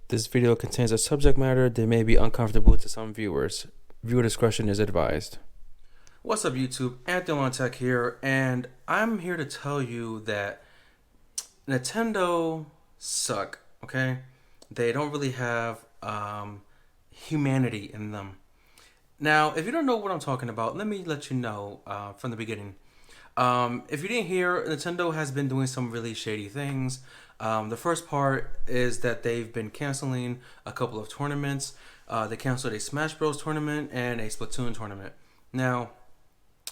This video contains a subject matter that may be uncomfortable to some viewers. Viewer discretion is advised. What's up, YouTube? Anthony Olan Tech here, and I'm here to tell you that Nintendo suck, okay? They don't really have humanity in them. Now, if you don't know what I'm talking about, let me let you know from the beginning. If you didn't hear, Nintendo has been doing some really shady things. The first part is that they've been canceling a couple of tournaments. They canceled a Smash Bros. Tournament and a Splatoon tournament. Now,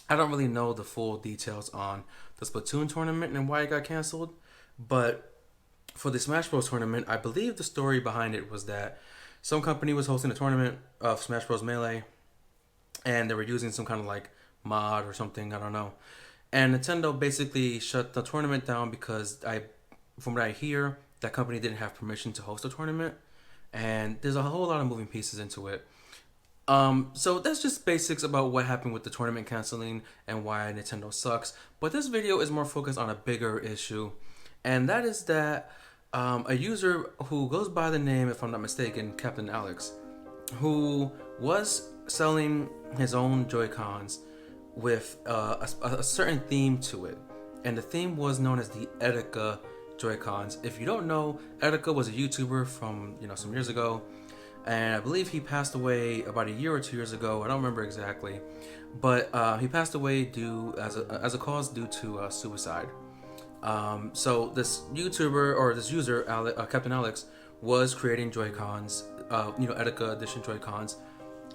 I don't really know the full details on the Splatoon tournament and why it got canceled, but for the Smash Bros. Tournament, I believe the story behind it was that some company was hosting a tournament of Smash Bros. Melee, and they were using some kind of like mod or something, I don't know. And Nintendo basically shut the tournament down because from what I hear, that company didn't have permission to host a tournament, and there's a whole lot of moving pieces into it. So that's just basics about what happened with the tournament canceling and why Nintendo sucks. But this video is more focused on a bigger issue, and that is that a user who goes by the name, if I'm not mistaken, Captain Alex, who was selling his own Joy-Cons with a certain theme to it, and the theme was known as the Etika Joy-Cons. If you don't know, Etika was a YouTuber from some years ago, and I believe he passed away about a year or 2 years ago. I don't remember exactly, but he passed away as a cause due to suicide. So this YouTuber or this user, Captain Alex, was creating Joy-Cons, Etika edition Joy-Cons,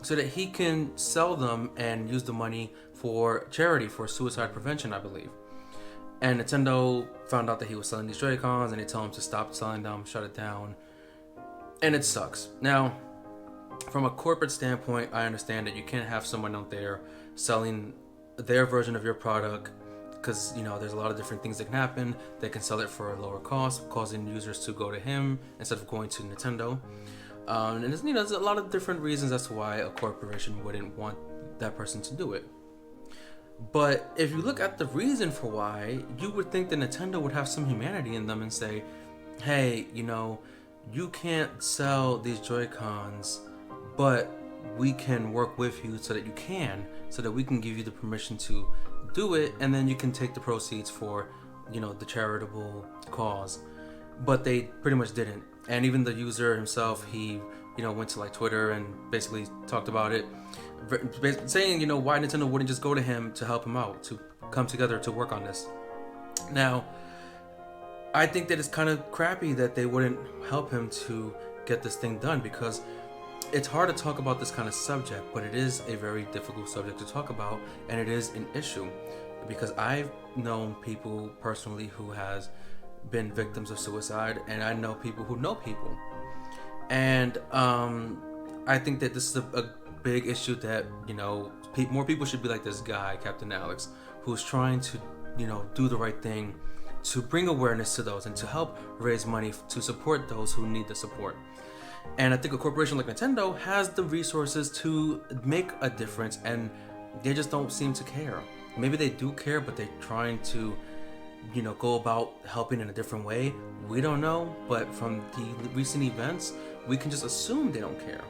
so that he can sell them and use the money for charity, for suicide prevention, I believe. And Nintendo found out that he was selling these Joy-Cons, and they tell him to stop selling them, shut it down. And it sucks. Now, from a corporate standpoint, I understand that you can't have someone out there selling their version of your product, because there's a lot of different things that can happen. They can sell it for a lower cost, causing users to go to him instead of going to Nintendo. And there's a lot of different reasons as to why a corporation wouldn't want that person to do it. But if you look at the reason for why, you would think that Nintendo would have some humanity in them and say, hey, you can't sell these Joy-Cons, but we can work with you so that you can, so that we can give you the permission to do it, and then you can take the proceeds for, the charitable cause. But they pretty much didn't. And even the user himself, he, went to like Twitter and basically talked about it, saying, why Nintendo wouldn't just go to him to help him out, to come together to work on this. Now, I think that it's kind of crappy that they wouldn't help him to get this thing done, because it's hard to talk about this kind of subject, but it is a very difficult subject to talk about, and it is an issue, because I've known people personally who has been victims of suicide, and I know people who know people. And I think that this is a big issue that more people should be like this guy, Captain Alex, who's trying to do the right thing, to bring awareness to those and to help raise money to support those who need the support. And I think a corporation like Nintendo has the resources to make a difference, and they just don't seem to care. Maybe they do care, but they're trying to go about helping in a different way. We don't know, but from the recent events, we can just assume they don't care.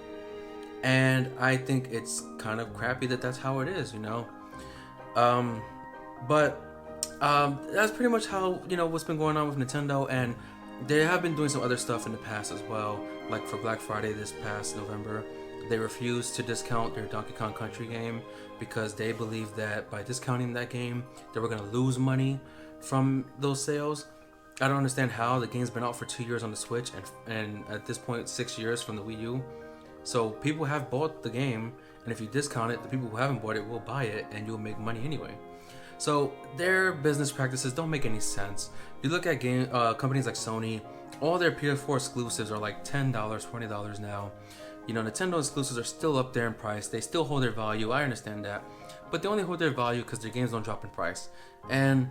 And I think it's kind of crappy that that's how it is, But that's pretty much how, what's been going on with Nintendo. And they have been doing some other stuff in the past as well. Like for Black Friday this past November, they refused to discount their Donkey Kong Country game because they believed that by discounting that game, they were going to lose money from those sales. I don't understand how. The game's been out for 2 years on the Switch, and at this point 6 years from the Wii U. So people have bought the game, and if you discount it, the people who haven't bought it will buy it, and you'll make money anyway. So their business practices don't make any sense. You look at companies like Sony, all their PS4 exclusives are like $10, $20 now. Nintendo exclusives are still up there in price. They still hold their value. I understand that, but they only hold their value because their games don't drop in price. And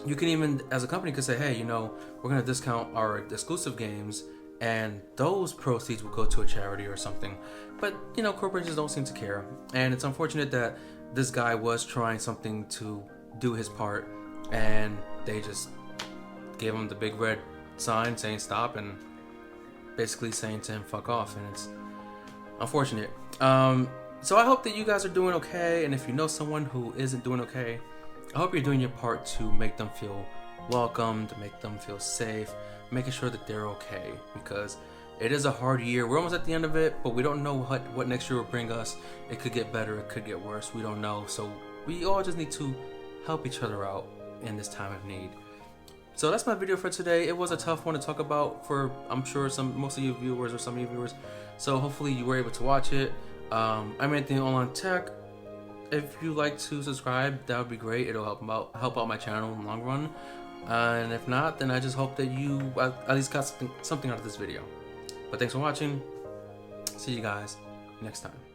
you can even, as a company, could say, hey, we're going to discount our exclusive games, and those proceeds will go to a charity or something. But, corporations don't seem to care. And it's unfortunate that this guy was trying something to do his part, and they just gave him the big red sign saying stop, and basically saying to him, fuck off, and it's unfortunate. So I hope that you guys are doing okay, and if you know someone who isn't doing okay, I hope you're doing your part to make them feel welcome, to make them feel safe, making sure that they're okay, because it is a hard year. We're almost at the end of it, but we don't know what next year will bring us. It could get better, it could get worse, we don't know. So we all just need to help each other out in this time of need. So that's my video for today. It was a tough one to talk about for, I'm sure, most of you viewers or some of you viewers. So hopefully you were able to watch it. I'm Anthony Olan Tech. If you like to subscribe, that would be great. It'll help out my channel in the long run. And if not, then I just hope that you at least got something out of this video. But thanks for watching. See you guys next time.